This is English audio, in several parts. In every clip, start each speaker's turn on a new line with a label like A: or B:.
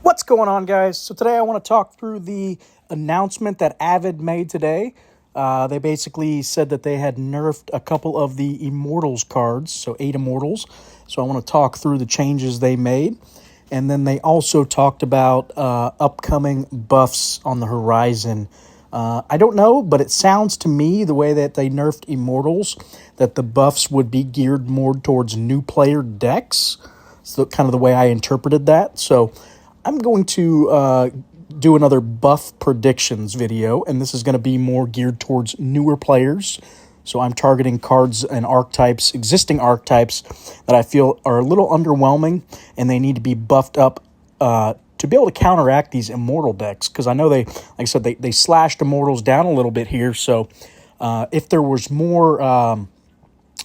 A: What's going on, guys? So today I want to talk through the announcement that Avid made today. They basically said that they had nerfed a couple of the Immortals cards, so 8 Immortals. So I want to talk through the changes they made. And then they also talked about upcoming buffs on the horizon. I don't know, but it sounds to me, the way that they nerfed Immortals, that the buffs would be geared more towards new player decks. So kind of the way I interpreted that. So I'm going to do another buff predictions video, and this is going to be more geared towards newer players. So I'm targeting cards and archetypes, existing archetypes, that I feel are a little underwhelming, and they need to be buffed up to be able to counteract these Immortal decks. Because I know like I said, they slashed Immortals down a little bit here. So if there was more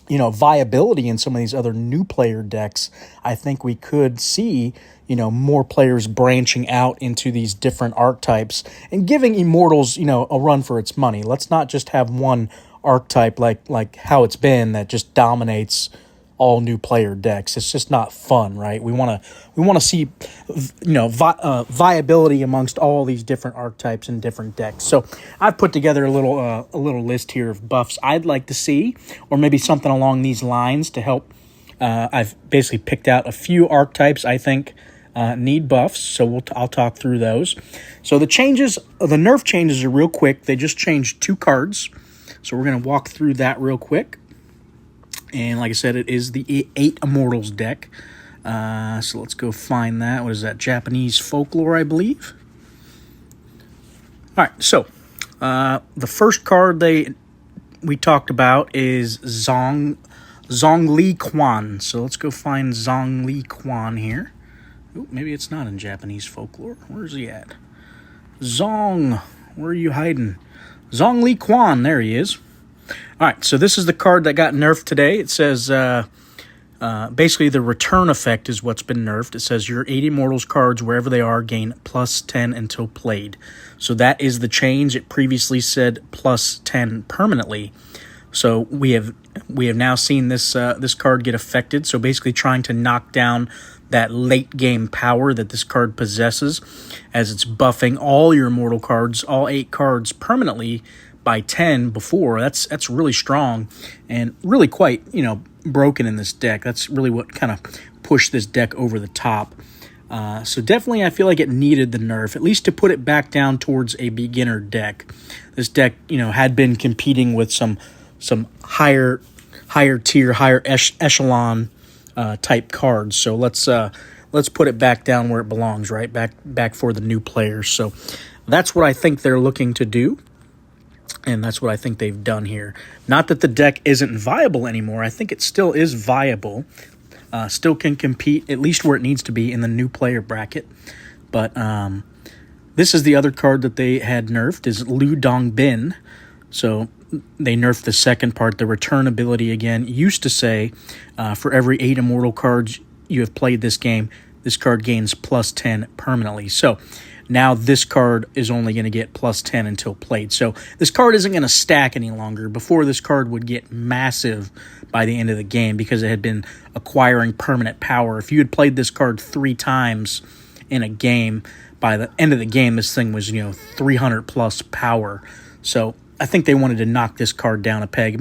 A: viability in some of these other new player decks, I think we could see, more players branching out into these different archetypes and giving Immortals, a run for its money. Let's not just have one archetype like how it's been that just dominates all new player decks. It's just not fun, right? We want to see, viability amongst all these different archetypes and different decks. So I've put together a little list here of buffs I'd like to see, or maybe something along these lines to help. I've basically picked out a few archetypes I think need buffs, so I'll talk through those. So the nerf changes are real quick. They just changed 2 cards, so we're going to walk through that real quick. And like I said, it is the 8 Immortals deck. So let's go find that. What is that? Japanese folklore, I believe. All right, so the first card we talked about is Zhongli Quan. So let's go find Zhongli Quan here. Ooh, maybe it's not in Japanese folklore. Where's he at? Zong, where are you hiding? Zhongli Quan, there he is. All right, so this is the card that got nerfed today. It says, basically the return effect is what's been nerfed. It says your 8 Immortals cards, wherever they are, gain +10 until played. So that is the change. It previously said +10 permanently. So we have now seen this card get affected. So basically trying to knock down that late game power that this card possesses, as it's buffing all your Immortal cards, all 8 cards permanently by 10 before. That's really strong and really quite, broken in this deck. That's really what kind of pushed this deck over the top. So definitely I feel like it needed the nerf, at least to put it back down towards a beginner deck. This deck, had been competing with some higher tier, higher echelon type cards. So let's put it back down where it belongs, right? Back for the new players. So that's what I think they're looking to do. And that's what I think they've done here. Not that the deck isn't viable anymore. I think it still is viable. Still can compete, at least where it needs to be, in the new player bracket. But this is the other card that they had nerfed, is Lu Dongbin. So they nerfed the second part. The return ability, again, used to say for every 8 Immortal cards you have played this game, this card gains +10 permanently. So now this card is only going to get +10 until played. So this card isn't going to stack any longer. Before, this card would get massive by the end of the game because it had been acquiring permanent power. If you had played this card 3 times in a game, by the end of the game, this thing was, 300 plus power. So I think they wanted to knock this card down a peg.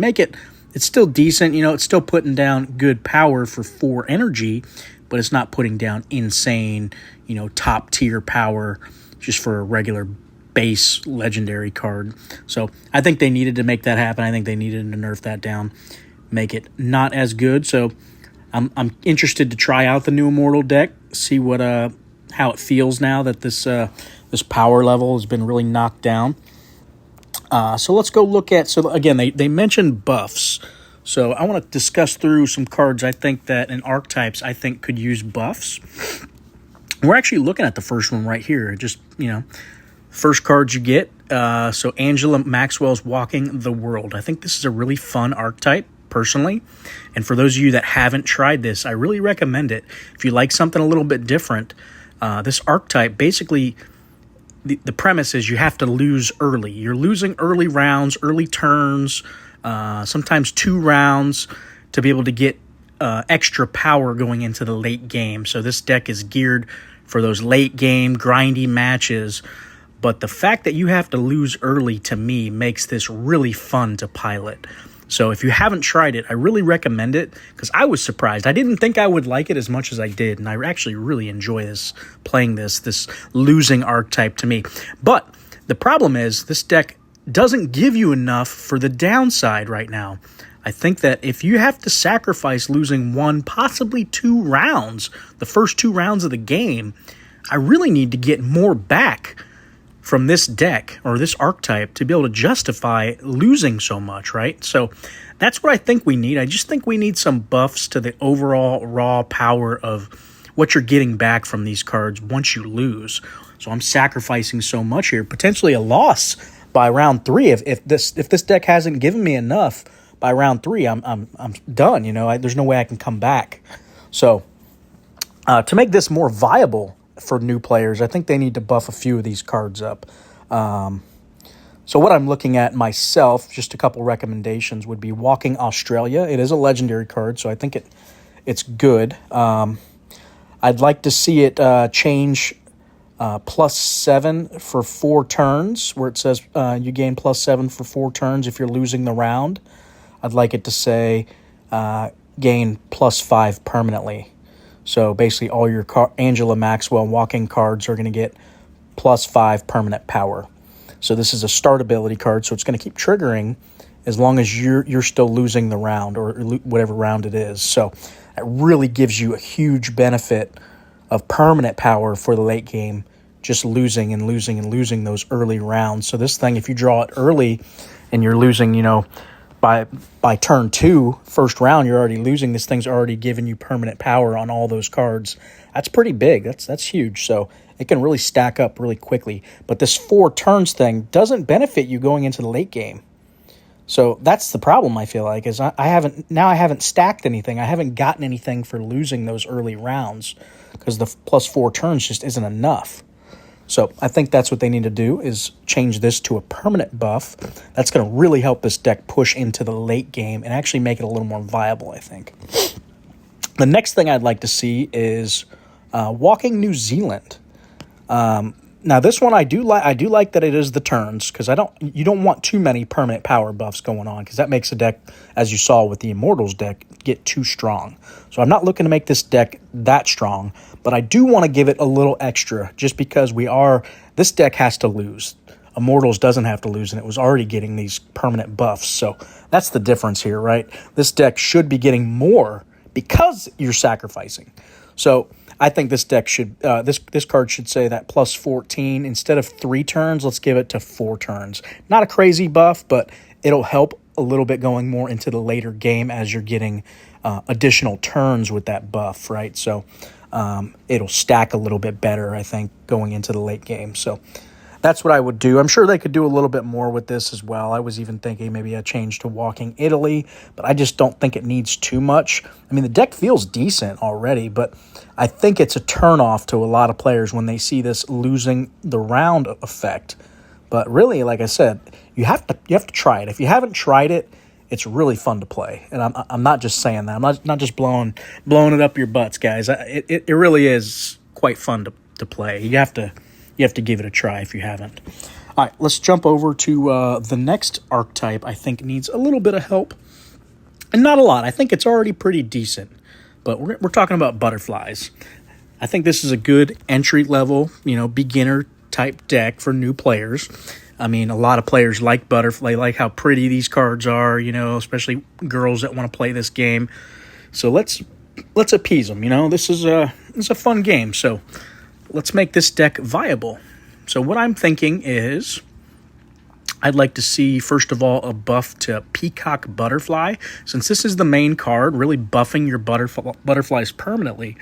A: It's still decent, it's still putting down good power for 4 energy, but it's not putting down insane, top tier power just for a regular base legendary card. So I think they needed to make that happen. I think they needed to nerf that down, make it not as good. So I'm interested to try out the new Immortal deck, see what how it feels now that this power level has been really knocked down. So let's go look at, so again, they mentioned buffs. So I want to discuss through some cards I think that, and archetypes I think could use buffs. We're actually looking at the first one right here. Just, first card you get. So Angela Maxwell's Walking the World. I think this is a really fun archetype, personally. And for those of you that haven't tried this, I really recommend it. If you like something a little bit different, this archetype, basically, the premise is you have to lose early. You're losing early rounds, early turns, sometimes 2 rounds to be able to get extra power going into the late game. So this deck is geared for those late game, grindy matches. But the fact that you have to lose early, to me, makes this really fun to pilot. So if you haven't tried it, I really recommend it, because I was surprised. I didn't think I would like it as much as I did, and I actually really enjoy playing this losing archetype to me. But the problem is this deck doesn't give you enough for the downside right now. I think that if you have to sacrifice losing 1, possibly 2 rounds, the first 2 rounds of the game, I really need to get more back from this deck or this archetype to be able to justify losing so much, right? So that's what I think we need. I just think we need some buffs to the overall raw power of what you're getting back from these cards once you lose. So I'm sacrificing so much here, potentially a loss by round 3. If this deck hasn't given me enough by round 3, I'm done. You know, there's no way I can come back. So to make this more viable for new players, I think they need to buff a few of these cards up. So what I'm looking at myself, just a couple recommendations, would be Walking Australia. It is a legendary card, so I think it's good. I'd like to see it change +7 for 4 turns, where it says you gain +7 for 4 turns if you're losing the round. I'd like it to say gain +5 permanently. So basically all your Angela Maxwell walking cards are going to get +5 permanent power. So this is a start ability card, so it's going to keep triggering as long as you're still losing the round or whatever round it is. So it really gives you a huge benefit of permanent power for the late game, just losing and losing and losing those early rounds. So this thing, if you draw it early and you're losing, you know, by turn 2, first round, you're already losing. This thing's already giving you permanent power on all those cards. That's pretty big. That's huge. So it can really stack up really quickly. But this 4 turns thing doesn't benefit you going into the late game. So that's the problem, I feel like, is I haven't stacked anything. I haven't gotten anything for losing those early rounds because the +4 turns just isn't enough. So I think that's what they need to do, is change this to a permanent buff. That's going to really help this deck push into the late game and actually make it a little more viable, I think. The next thing I'd like to see is Walking New Zealand. Now this one I do like that it is the turns, because you don't want too many permanent power buffs going on, because that makes the deck, as you saw with the Immortals deck, get too strong. So I'm not looking to make this deck that strong, but I do want to give it a little extra, just because this deck has to lose. Immortals doesn't have to lose, and it was already getting these permanent buffs. So that's the difference here, right? This deck should be getting more because you're sacrificing. So I think this deck should, this card should say that +14. Instead of 3 turns, let's give it to 4 turns. Not a crazy buff, but it'll help a little bit going more into the later game as you're getting additional turns with that buff, right? So it'll stack a little bit better, I think, going into the late game. So that's what I would do. I'm sure they could do a little bit more with this as well. I was even thinking maybe a change to Walking Italy, but I just don't think it needs too much. I mean, the deck feels decent already, but I think it's a turnoff to a lot of players when they see this losing the round effect. But really, like I said, you have to try it. If you haven't tried it, it's really fun to play. And I'm not just saying that. I'm not just blowing it up your butts, guys. It really is quite fun to play. You have to give it a try if you haven't. All right, let's jump over to the next archetype I think needs a little bit of help. And not a lot. I think it's already pretty decent. But we're talking about butterflies. I think this is a good entry-level, beginner-type deck for new players. I mean, a lot of players like butterfly, like how pretty these cards are, especially girls that want to play this game. So let's appease them, This is a fun game, so let's make this deck viable. So what I'm thinking is I'd like to see, first of all, a buff to Peacock Butterfly. Since this is the main card, really buffing your butterflies permanently,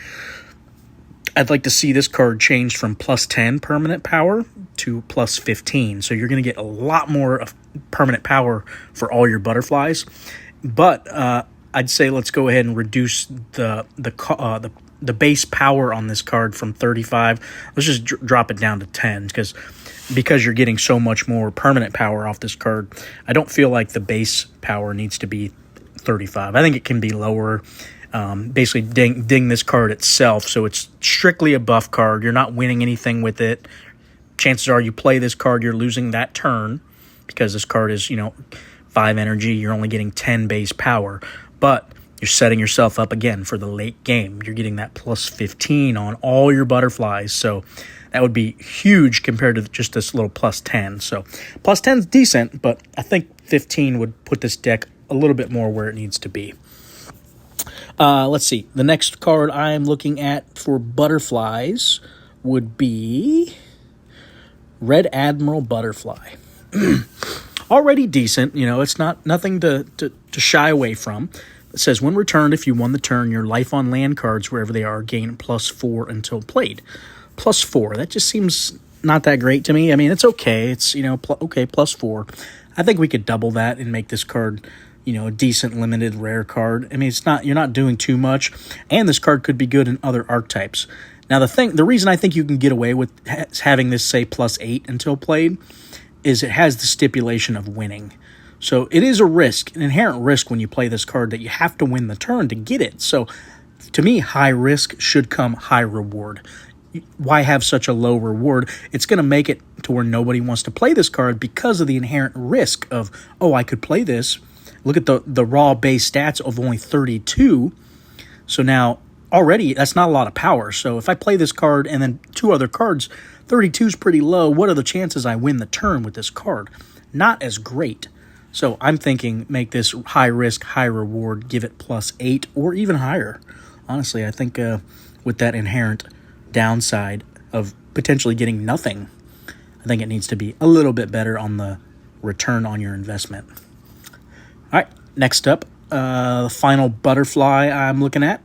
A: I'd like to see this card changed from +10 permanent power to +15. So you're going to get a lot more of permanent power for all your butterflies. But I'd say let's go ahead and reduce the base power on this card from 35. Let's just drop it down to 10 because you're getting so much more permanent power off this card. I don't feel like the base power needs to be 35. I think it can be lower. basically ding this card itself. So it's strictly a buff card. You're not winning anything with it. Chances are you play this card, you're losing that turn because this card is, 5 energy. You're only getting 10 base power. But you're setting yourself up again for the late game. You're getting that plus 15 on all your butterflies. So that would be huge compared to just this little plus 10. So plus 10 is decent, but I think 15 would put this deck a little bit more where it needs to be. Let's see. The next card I'm looking at for butterflies would be Red Admiral Butterfly. Already decent. It's nothing to shy away from. It says, when returned, if you won the turn, your life on land cards, wherever they are, gain +4 until played. +4. That just seems not that great to me. I mean, it's okay. It's, okay, +4. I think we could double that and make this card, a decent limited rare card. I mean, you're not doing too much. And this card could be good in other archetypes. Now, the reason I think you can get away with having this say +8 until played is it has the stipulation of winning. So it is a risk, an inherent risk when you play this card that you have to win the turn to get it. So to me, high risk should come high reward. Why have such a low reward? It's going to make it to where nobody wants to play this card because of the inherent risk of, I could play this. Look at the raw base stats of only 32. So now already that's not a lot of power. So if I play this card and then 2 other cards, 32 is pretty low. What are the chances I win the turn with this card? Not as great. So I'm thinking make this high risk, high reward, give it +8 or even higher. Honestly, I think with that inherent downside of potentially getting nothing, I think it needs to be a little bit better on the return on your investment. All right, next up, the final butterfly I'm looking at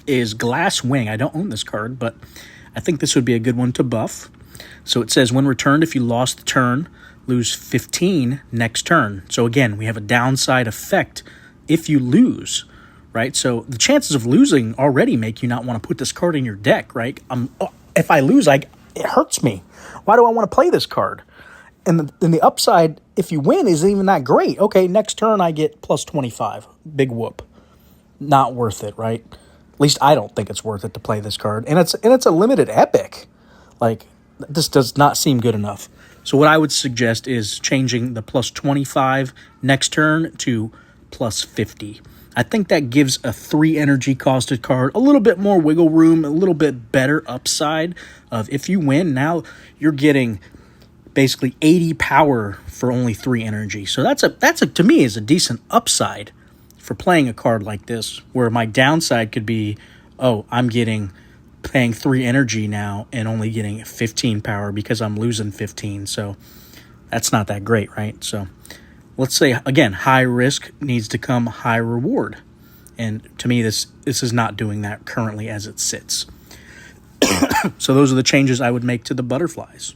A: is Glass Wing. I don't own this card, but I think this would be a good one to buff. So it says, when returned, if you lost the turn, lose 15 next turn. So again, we have a downside effect if you lose, right? So the chances of losing already make you not want to put this card in your deck, right? If I lose, it hurts me. Why do I want to play this card? And the upside, if you win, isn't even that great. Okay, next turn I get +25. Big whoop. Not worth it, right? At least I don't think it's worth it to play this card. And it's a limited epic. This does not seem good enough. So what I would suggest is changing the +25 next turn to +50. I think that gives a 3 energy costed card a little bit more wiggle room, a little bit better upside of if you win, now you're getting basically 80 power for only 3 energy. So that's to me is a decent upside for playing a card like this, where my downside could be, I'm paying 3 energy now and only getting 15 power because I'm losing 15. So that's not that great, right? So let's say, again, high risk needs to come high reward. And to me, this is not doing that currently as it sits. So those are the changes I would make to the butterflies.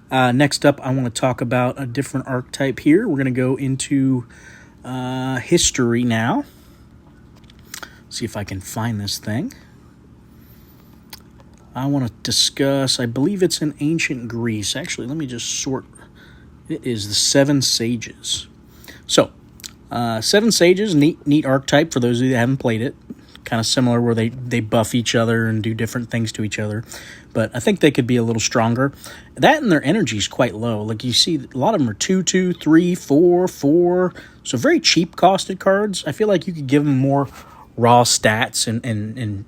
A: Next up, I want to talk about a different archetype here. We're going to go into history now. See if I can find this thing. I want to discuss, I believe it's in ancient Greece. Actually, let me just sort. It is the 7 Sages. So, 7 Sages, neat archetype for those of you that haven't played it. Kind of similar where they buff each other and do different things to each other. But I think they could be a little stronger. That and their energy is quite low. Like you see, a lot of them are 2, 2, 3, 4, 4. So very cheap costed cards. I feel like you could give them more raw stats and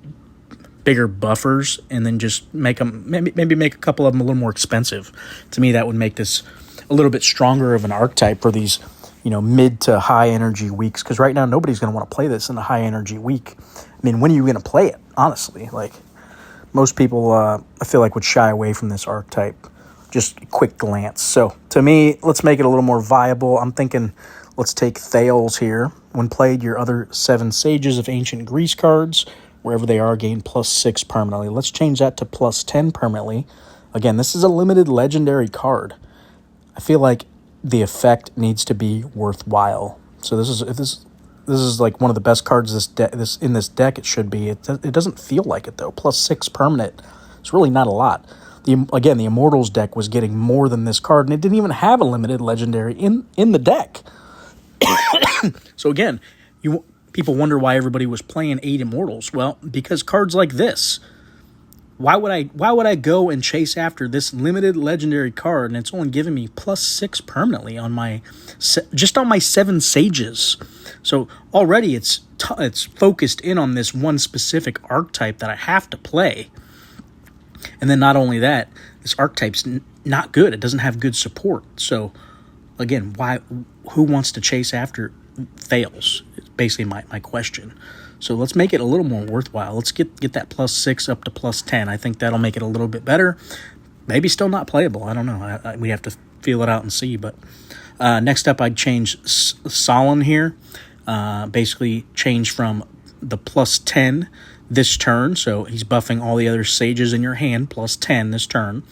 A: bigger buffers, and then just make them maybe make a couple of them a little more expensive. To me, that would make this a little bit stronger of an archetype for these, mid to high energy weeks. Because right now, nobody's going to want to play this in a high energy week. I mean, when are you going to play it? Honestly, most people, I feel like would shy away from this archetype. Just a quick glance. So to me, let's make it a little more viable. I'm thinking, let's take Thales here. When played, your other 7 Sages of Ancient Greece cards, wherever they are, gain +6 permanently. Let's change that to +10 permanently. Again, this is a limited legendary card. I feel like the effect needs to be worthwhile. So this is like one of the best cards in this deck. It should be. It doesn't feel like it though. +6 permanent. It's really not a lot. The Immortals deck was getting more than this card, and it didn't even have a limited legendary in the deck. So again, people wonder why everybody was playing 8 Immortals. Well, because cards like this. Why would I go and chase after this limited legendary card, and it's only giving me +6 permanently on my just on my 7 sages? So already it's focused in on this one specific archetype that I have to play. And then not only that, this archetype's not good. It doesn't have good support. So again, who wants to chase after fails? It's basically my question. So let's make it a little more worthwhile. Let's get that +6 up to +10. I think that'll make it a little bit better. Maybe still not playable. I don't know. We have to feel it out and see. But next up, I'd change Solon here. Basically change from the +10 this turn. So he's buffing all the other sages in your hand, +10 this turn.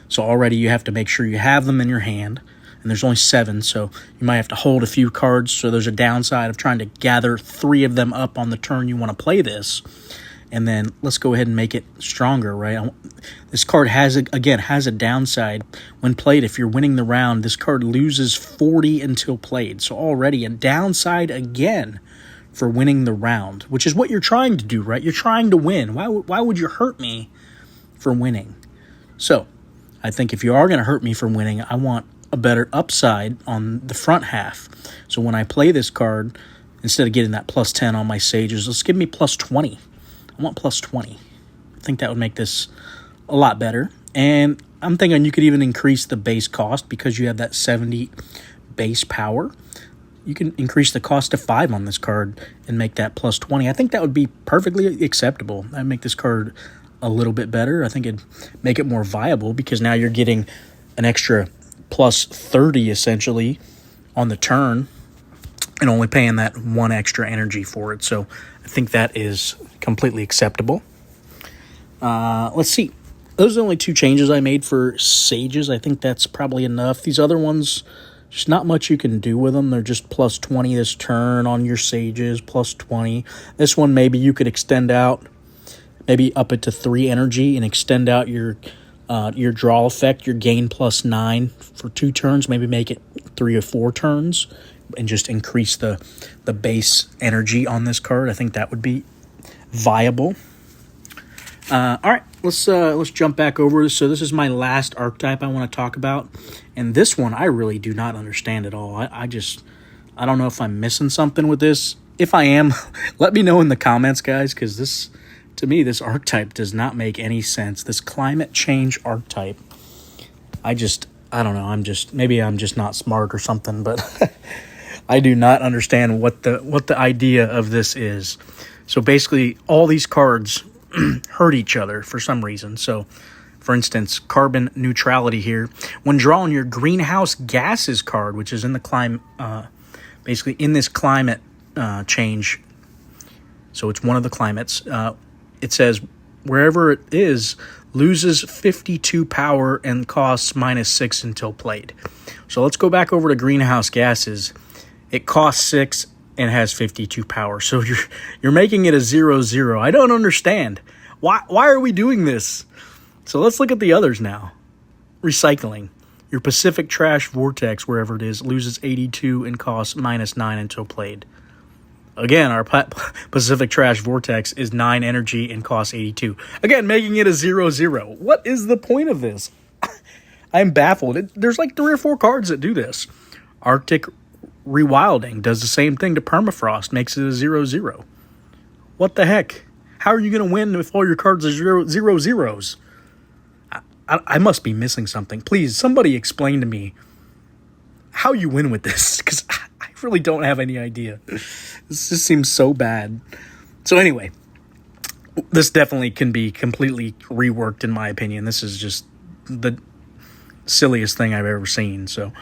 A: So already you have to make sure you have them in your hand. And there's only 7, so you might have to hold a few cards. So there's a downside of trying to gather 3 of them up on the turn you want to play this. And then let's go ahead and make it stronger, right? This card has a downside. When played, if you're winning the round, this card loses 40 until played. So already a downside again for winning the round, which is what you're trying to do, right? You're trying to win. Why would you hurt me for winning? So I think if you are going to hurt me for winning, I want a better upside on the front half. So when I play this card, instead of getting that +10 on my sages, let's give me +20. I want +20. I think that would make this a lot better. And I'm thinking you could even increase the base cost because you have that 70 base power. You can increase the cost to 5 on this card and make that +20. I think that would be perfectly acceptable. I'd make this card a little bit better. I think it'd make it more viable because now you're getting an extra +30 essentially on the turn and only paying that 1 extra energy for it. So I think that is completely acceptable. Let's see. Those are the only 2 changes I made for sages. I think that's probably enough. These other ones, there's not much you can do with them. They're just +20 this turn on your sages, +20. This one maybe you could extend out, maybe up it to 3 energy and extend out your draw effect, your gain +9 for 2 turns, maybe make it 3 or 4 turns and just increase the base energy on this card. I think that would be viable. All right, let's jump back over. So this is my last archetype I want to talk about, and this one I really do not understand at all. I don't know if I'm missing something with this. If I am, let me know in the comments, guys, because this, to me, this archetype does not make any sense. This climate change archetype, I don't know. Maybe I'm just not smart or something, but I do not understand what the idea of this is. So basically, all these cards hurt each other for some reason. So, for instance, carbon neutrality here. When drawing your greenhouse gases card, which is in the climate, basically in this climate change. So it's one of the climates. It says wherever it is loses 52 power and costs -6 until played. So let's go back over to greenhouse gases. It costs 6 and has 52 power. So you're making it a 0/0. I don't understand. Why are we doing this? So let's look at the others now. Recycling. Your Pacific Trash Vortex, wherever it is, loses 82 and costs -9 until played. Again, our Pacific Trash Vortex is 9 energy and costs 82. Again, making it a 0/0. What is the point of this? I'm baffled. There's like 3 or 4 cards that do this. Arctic Rewilding does the same thing to Permafrost, makes it a 0/0. What the heck? How are you going to win if all your cards are 0/0s? I must be missing something. Please, somebody explain to me how you win with this, because I really don't have any idea. This just seems so bad. So anyway, this definitely can be completely reworked in my opinion. This is just the silliest thing I've ever seen. So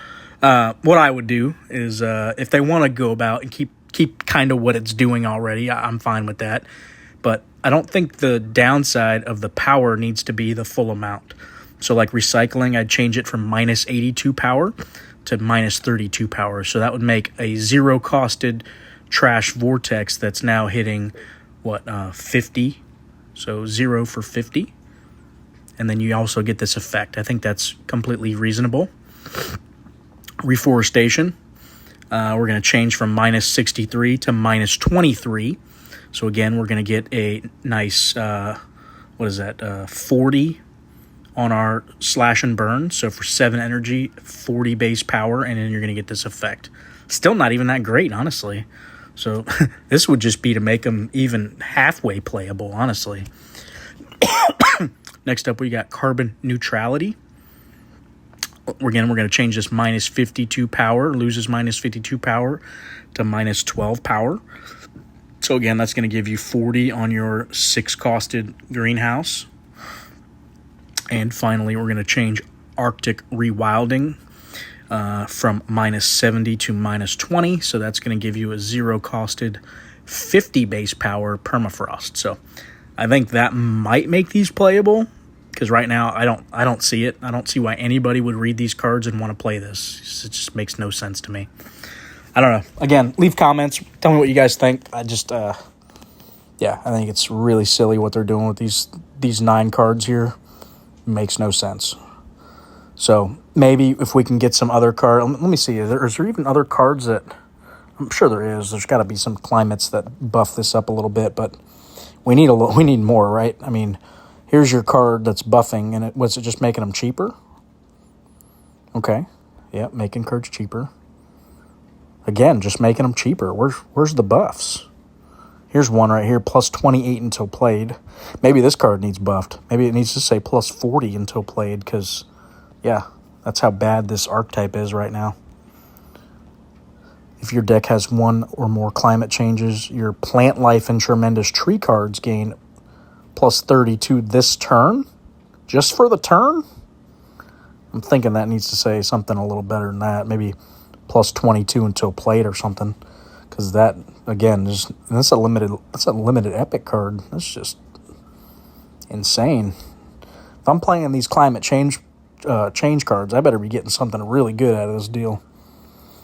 A: what I would do is if they want to go about and keep kind of what it's doing already, I'm fine with that. But I don't think the downside of the power needs to be the full amount. So like recycling, I'd change it from -82 power to -32 power. So that would make a 0-costed trash vortex that's now hitting, 50? So 0 for 50. And then you also get this effect. I think that's completely reasonable. Reforestation. We're going to change from minus 63 to minus 23. So again, we're going to get a nice, 40 on our slash and burn. So for 7 energy, 40 base power, and then you're going to get this effect. Still not even that great, honestly. So this would just be to make them even halfway playable, honestly. Next up, we got carbon neutrality. Again, we're going to change this minus 52 power, loses minus 52 power to minus 12 power. So again, that's going to give you 40 on your 6-costed greenhouse. And finally, we're going to change Arctic Rewilding from minus 70 to minus 20. So that's going to give you a 0-costed 50 base power permafrost. So I think that might make these playable, because right now I don't see it. I don't see why anybody would read these cards and want to play this. It just makes no sense to me. I don't know. Again, leave comments. Tell me what you guys think. I just, I think it's really silly what they're doing with these 9 cards here. It makes no sense. So maybe if we can get some other card. Let me see. Is there even other cards that? I'm sure there is. There's got to be some climates that buff this up a little bit, but we need more, right? I mean, here's your card that's buffing, and was it just making them cheaper? Okay. Yeah, making cards cheaper. Again, just making them cheaper. Where's the buffs? Here's one right here, plus 28 until played. Maybe this card needs buffed. Maybe it needs to say plus 40 until played, because, yeah, that's how bad this archetype is right now. If your deck has 1 or more climate changes, your plant life and tremendous tree cards gain plus 32 this turn. Just for the turn? I'm thinking that needs to say something a little better than that. Maybe plus 22 until played or something, because that, again, that's a limited epic card. That's just insane. If I'm playing these climate change cards, I better be getting something really good out of this deal.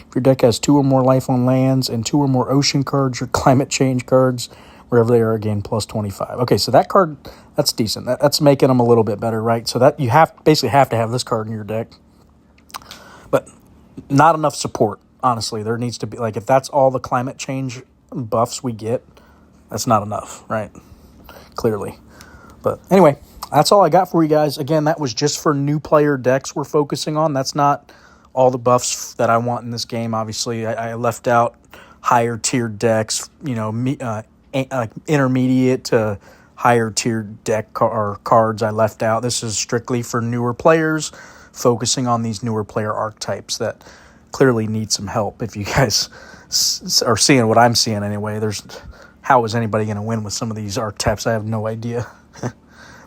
A: If your deck has 2 or more life on lands and 2 or more ocean cards, your climate change cards, wherever they are, again, plus 25. Okay, so that card, that's decent. That's making them a little bit better, right? So that you basically have to have this card in your deck. But not enough support, honestly. There needs to be, if that's all the climate change buffs we get, that's not enough, right? Clearly. But anyway, that's all I got for you guys. Again, that was just for new player decks we're focusing on. That's not all the buffs that I want in this game. Obviously, I left out higher tiered decks, intermediate to higher tiered deck cards I left out. This is strictly for newer players, focusing on these newer player archetypes that clearly need some help. If you guys are seeing what I'm seeing anyway, how is anybody going to win with some of these archetypes? I have no idea.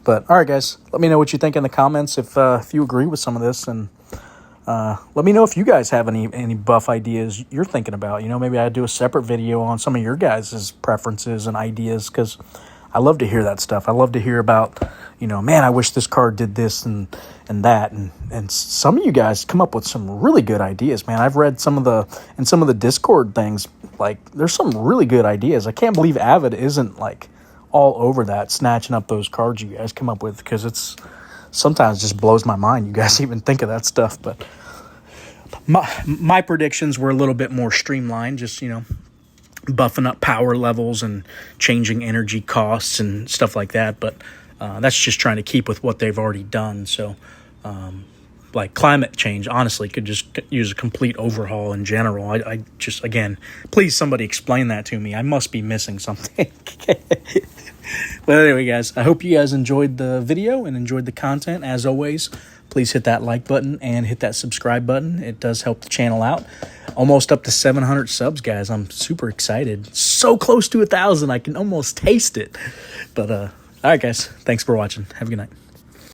A: But all right, guys, let me know what you think in the comments if you agree with some of this, and let me know if you guys have any buff ideas you're thinking about. Maybe I'd do a separate video on some of your guys' preferences and ideas, because I love to hear that stuff. I love to hear about, man, I wish this card did this and that. And some of you guys come up with some really good ideas, man. I've read some of the Discord things. There's some really good ideas. I can't believe Avid isn't, all over that, snatching up those cards you guys come up with, because it's sometimes just blows my mind you guys even think of that stuff. But my predictions were a little bit more streamlined, just, buffing up power levels and changing energy costs and stuff like that. But that's just trying to keep with what they've already done. So climate change, honestly, could just use a complete overhaul in general. I just, again, please somebody explain that to me. I must be missing something. But anyway, guys, I hope you guys enjoyed the video and enjoyed the content. As always, please hit that like button and hit that subscribe button. It does help the channel out. Almost up to 700 subs, guys. I'm super excited. So close to 1,000. I can almost taste it. But, all right, guys. Thanks for watching. Have a good night.